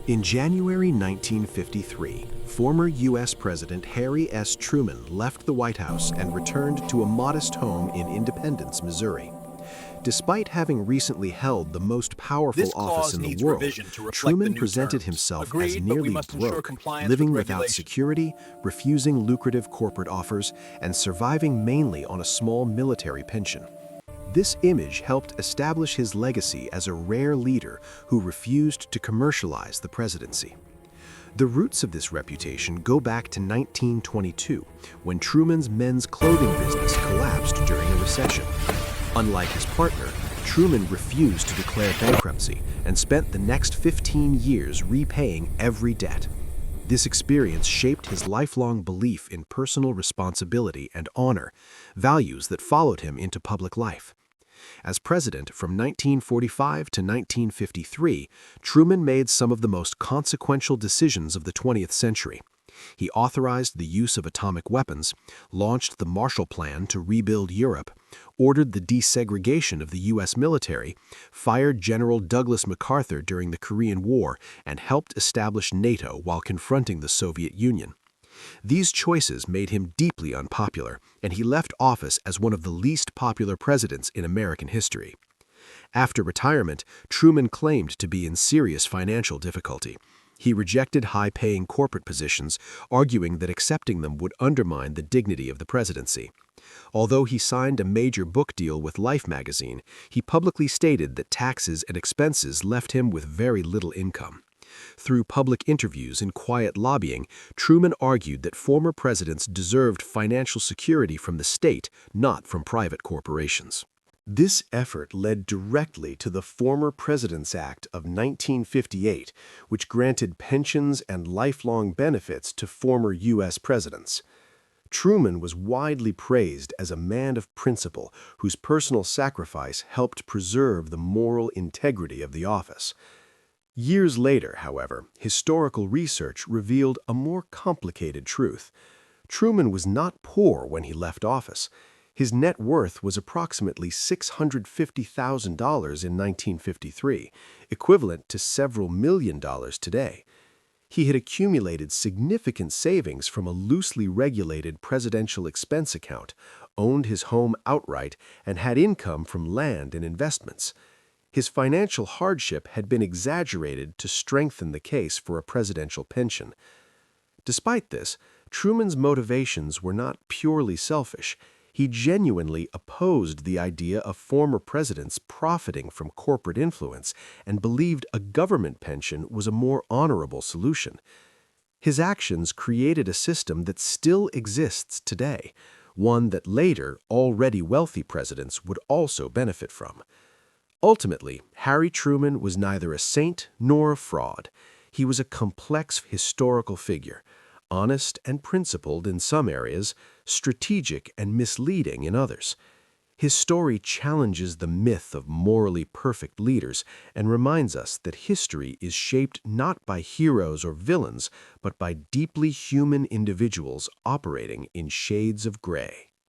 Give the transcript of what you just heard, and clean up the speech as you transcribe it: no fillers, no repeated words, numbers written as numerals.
In January 1953, former U.S. President Harry S. Truman left the White House and returned to a modest home in Independence, Missouri. Despite having recently held the most powerful This office clause in the needs world, revision to reflect the Truman new presented terms. himself as Agreed, but we nearly must ensure broke, compliance living with without regulations. security, refusing lucrative corporate offers, and surviving mainly on a small military pension. This image helped establish his legacy as a rare leader who refused to commercialize the presidency. The roots of this reputation go back to 1922, when Truman's men's clothing business collapsed during a recession. Unlike his partner, Truman refused to declare bankruptcy and spent the next 15 years repaying every debt. This experience shaped his lifelong belief in personal responsibility and honor, values that followed him into public life. As president from 1945 to 1953, Truman made some of the most consequential decisions of the 20th century. He authorized the use of atomic weapons, launched the Marshall Plan to rebuild Europe, ordered the desegregation of the U.S. military, fired General Douglas MacArthur during the Korean War, and helped establish NATO while confronting the Soviet Union. These choices made him deeply unpopular, and he left office as one of the least popular presidents in American history. After retirement, Truman claimed to be in serious financial difficulty. He rejected high-paying corporate positions, arguing that accepting them would undermine the dignity of the presidency. Although he signed a major book deal with Life magazine, he publicly stated that taxes and expenses left him with very little income. Through public interviews and quiet lobbying, Truman argued that former presidents deserved financial security from the state, not from private corporations. This effort led directly to the Former Presidents Act of 1958, which granted pensions and lifelong benefits to former U.S. presidents. Truman was widely praised as a man of principle whose personal sacrifice helped preserve the moral integrity of the office. Years later, however, historical research revealed a more complicated truth. Truman was not poor when he left office. His net worth was approximately $650,000 in 1953, equivalent to several $1,000,000 today. He had accumulated significant savings from a loosely regulated presidential expense account, owned his home outright, and had income from land and investments. His financial hardship had been exaggerated to strengthen the case for a presidential pension. Despite this, Truman's motivations were not purely selfish. He genuinely opposed the idea of former presidents profiting from corporate influence and believed a government pension was a more honorable solution. His actions created a system that still exists today, one that later, already wealthy presidents would also benefit from. Ultimately, Harry Truman was neither a saint nor a fraud. He was a complex historical figure, honest and principled in some areas, strategic and misleading in others. His story challenges the myth of morally perfect leaders and reminds us that history is shaped not by heroes or villains, but by deeply human individuals operating in shades of gray.